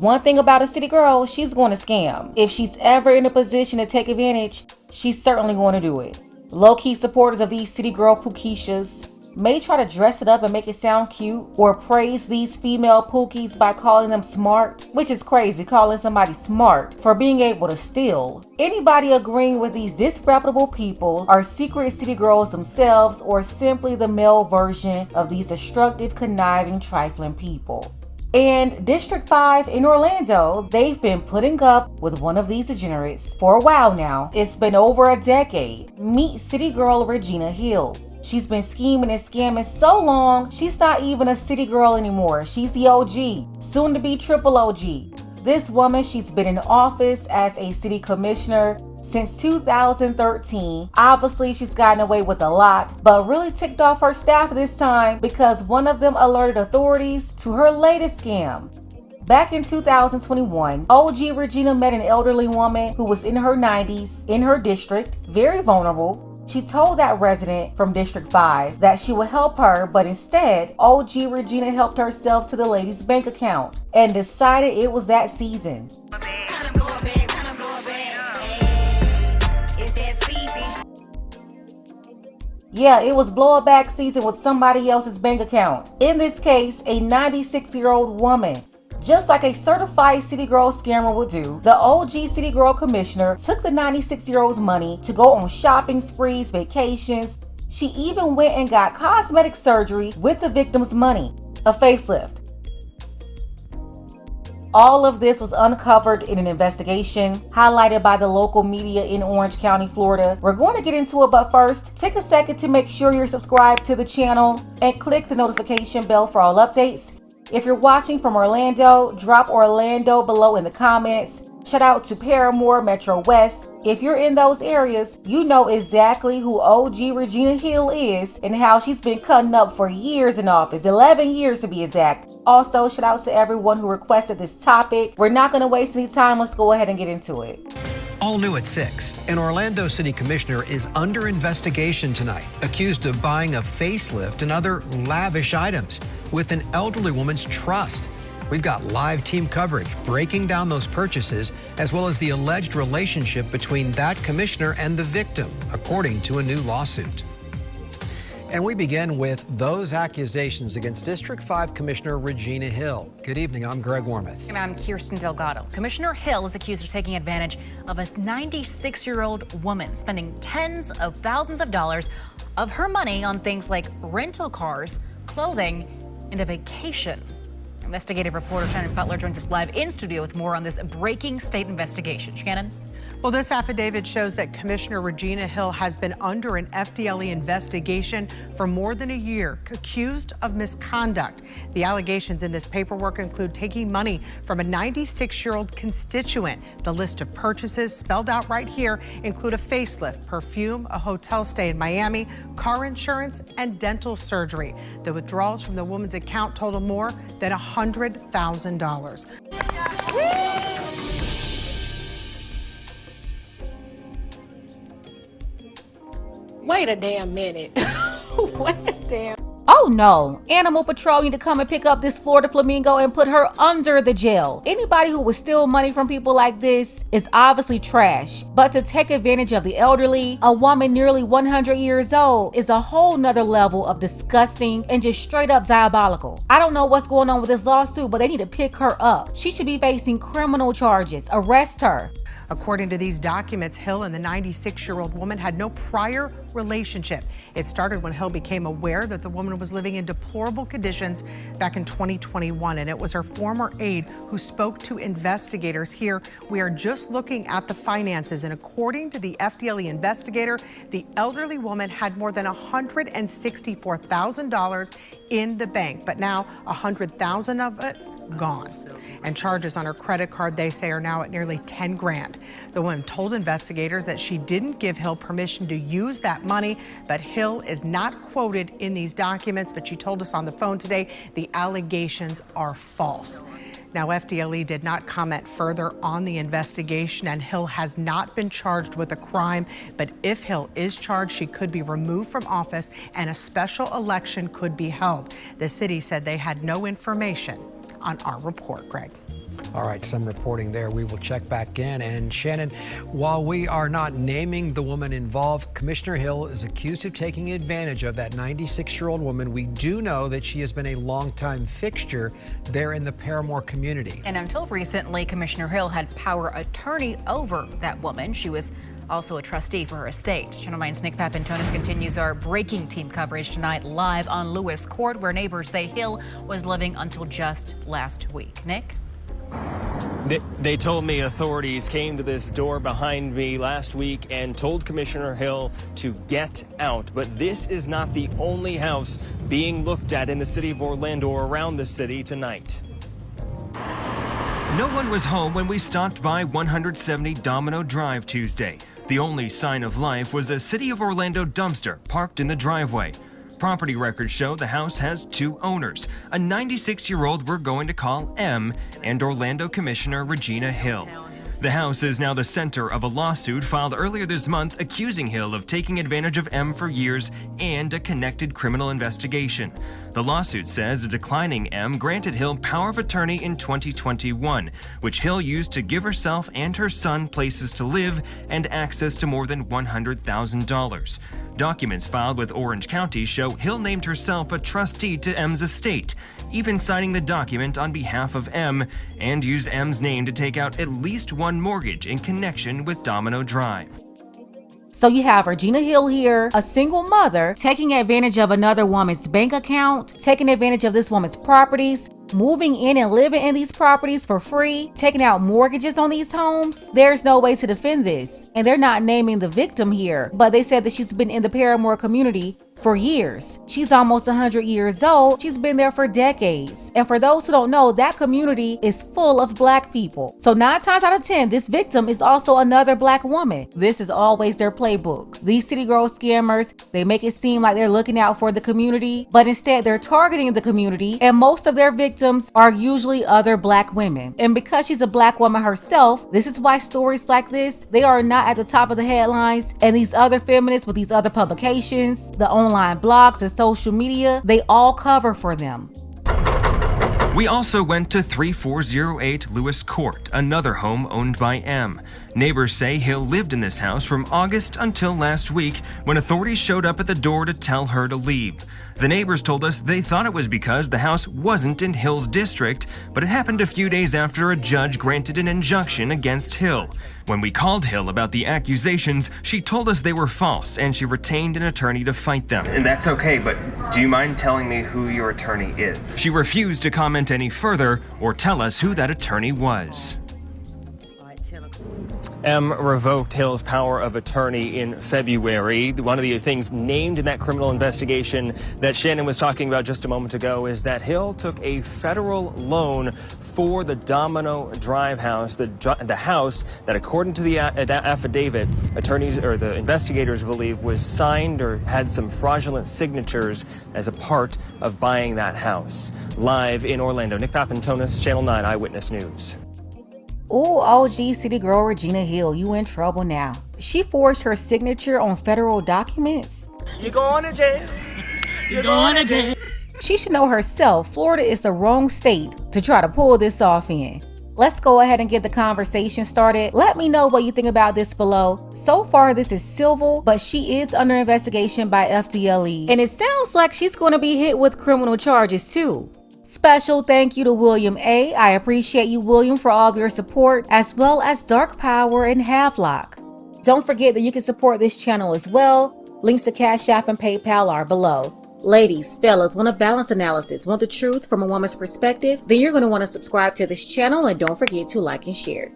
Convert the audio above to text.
One thing about a city girl, she's going to scam. If she's ever in a position to take advantage, she's certainly going to do it. Low-key supporters of these city girl pookieshas may try to dress it up and make it sound cute, or praise these female pookies by calling them smart, which is crazy, calling somebody smart for being able to steal. Anybody agreeing with these disreputable people are secret city girls themselves, or simply the male version of these destructive, conniving, trifling people. And District 5 in Orlando, they've been putting up with one of these degenerates for a while now. It's been over a decade. Meet city girl Regina Hill. She's been scheming and scamming so long, she's not even a city girl anymore. She's the OG, soon to be triple OG. This woman, she's been in office as a city commissioner since 2013. Obviously, she's gotten away with a lot, but really ticked off her staff this time because one of them alerted authorities to her latest scam. Back in 2021, OG Regina met an elderly woman who was in her 90s in her district, very vulnerable. She told that resident from District 5 that she would help her, but instead, OG Regina helped herself to the lady's bank account and decided it was that season. Yeah, it was blow-back season with somebody else's bank account. In this case, a 96-year-old woman. Just like a certified city girl scammer would do, the OG city girl commissioner took the 96-year-old's money to go on shopping sprees, vacations. She even went and got cosmetic surgery with the victim's money, a facelift. All of this was uncovered in an investigation highlighted by the local media in Orange County, Florida. We're going to get into it, but first, take a second to make sure you're subscribed to the channel and click the notification bell for all updates. If you're watching from Orlando, drop Orlando below in the comments. Shout out to Paramore, Metro West. If you're in those areas, you know exactly who OG Regina Hill is and how she's been cutting up for years in office, 11 years to be exact. Also, shout out to everyone who requested this topic. We're not going to waste any time. Let's go ahead and get into it. All new at 6. An Orlando City Commissioner is under investigation tonight, accused of buying a facelift and other lavish items with an elderly woman's trust. We've got live team coverage breaking down those purchases, as well as the alleged relationship between that commissioner and the victim, according to a new lawsuit. And we begin with those accusations against District 5 Commissioner Regina Hill. Good evening, I'm Greg Wormuth. And I'm Kirsten Delgado. Commissioner Hill is accused of taking advantage of a 96-year-old woman, spending tens of thousands of dollars of her money on things like rental cars, clothing, and a vacation. Investigative reporter Shannon Butler joins us live in studio with more on this breaking state investigation. Shannon? Well, this affidavit shows that Commissioner Regina Hill has been under an FDLE investigation for more than a year, accused of misconduct. The allegations in this paperwork include taking money from a 96-year-old constituent. The list of purchases spelled out right here include a facelift, perfume, a hotel stay in Miami, car insurance, and dental surgery. The withdrawals from the woman's account total more than $100,000. Wait a damn minute. Wait a damn. Oh no, Animal Patrol need to come and pick up this Florida flamingo and put her under the jail. Anybody who would steal money from people like this is obviously trash. But to take advantage of the elderly, a woman nearly 100 years old, is a whole nother level of disgusting and just straight up diabolical. I don't know what's going on with this lawsuit, but they need to pick her up. She should be facing criminal charges. Arrest her. According to these documents, Hill and the 96-year-old woman had no prior relationship. It started when Hill became aware that the woman was living in deplorable conditions back in 2021, and it was her former aide who spoke to investigators. Here, we are just looking at the finances, and according to the FDLE investigator, the elderly woman had more than $164,000 in the bank, but now $100,000 of it gone. And charges on her credit card, they say, are now at nearly 10 grand. The woman told investigators that she didn't give Hill permission to use that money, but Hill is not quoted in these documents, but she told us on the phone today the allegations are false. Now, FDLE did not comment further on the investigation, and Hill has not been charged with a crime. But if Hill is charged, she could be removed from office and a special election could be held. The city said they had no information on our report, Greg. All right, some reporting there. We will check back in. And Shannon, while we are not naming the woman involved, Commissioner Hill is accused of taking advantage of that 96-year-old woman. We do know that she has been a longtime fixture there in the Paramore community. And until recently, Commissioner Hill had power attorney over that woman. She was also a trustee for her estate. Channel 9's Nick Papantonis continues our breaking team coverage tonight live on Lewis Court, where neighbors say Hill was living until just last week. Nick? They told me authorities came to this door behind me last week and told Commissioner Hill to get out. But this is not the only house being looked at in the city of Orlando or around the city tonight. No one was home when we stopped by 170 Domino Drive Tuesday. The only sign of life was a City of Orlando dumpster parked in the driveway. Property records show the house has two owners, a 96-year-old we're going to call M, and Orlando Commissioner Regina Hill. The house is now the center of a lawsuit filed earlier this month accusing Hill of taking advantage of M for years and a connected criminal investigation. The lawsuit says a declining M granted Hill power of attorney in 2021, which Hill used to give herself and her son places to live and access to more than $100,000. Documents filed with Orange County show Hill named herself a trustee to M's estate, even signing the document on behalf of M, and used M's name to take out at least one mortgage in connection with Domino Drive. So you have Regina Hill here, a single mother, taking advantage of another woman's bank account, taking advantage of this woman's properties, moving in and living in these properties for free, taking out mortgages on these homes. There's no way to defend this. And they're not naming the victim here, but they said that she's been in the Paramore community for years. She's almost 100 years old. She's been there for decades. And for those who don't know, that community is full of Black people. So 9 times out of 10, this victim is also another Black woman. This is always their playbook. These city girl scammers, they make it seem like they're looking out for the community, but instead they're targeting the community, and most of their victims are usually other Black women. And because she's a Black woman herself, this is why stories like this, they are not at the top of the headlines, and these other feminists with these other publications, the online blogs and social media, they all cover for them. We also went to 3408 Lewis Court, another home owned by M. Neighbors say Hill lived in this house from August until last week when authorities showed up at the door to tell her to leave. The neighbors told us they thought it was because the house wasn't in Hill's district, but it happened a few days after a judge granted an injunction against Hill. When we called Hill about the accusations, she told us they were false and she retained an attorney to fight them. And that's okay, but do you mind telling me who your attorney is? She refused to comment any further or tell us who that attorney was. M revoked Hill's power of attorney in February. One of the things named in that criminal investigation that Shannon was talking about just a moment ago is that Hill took a federal loan for the Domino Drive house, the house that, according to the affidavit, attorneys or the investigators believe was signed or had some fraudulent signatures as a part of buying that house. Live in Orlando, Nick Papantonis, Channel 9 Eyewitness News. Ooh, OG city girl Regina Hill, you in trouble now. She forged her signature on federal documents. You going to jail. You going to jail. She should know herself, Florida is the wrong state to try to pull this off in. Let's go ahead and get the conversation started. Let me know what you think about this below. So far, this is civil, but she is under investigation by FDLE. And it sounds like she's going to be hit with criminal charges too. Special thank you to William A. I appreciate you, William, for all of your support, as well as Dark Power and Havelock. Don't forget that you can support this channel as well. Links to Cash App and PayPal are below. Ladies, fellas, want a balanced analysis, want the truth from a woman's perspective? Then you're going to want to subscribe to this channel and don't forget to like and share.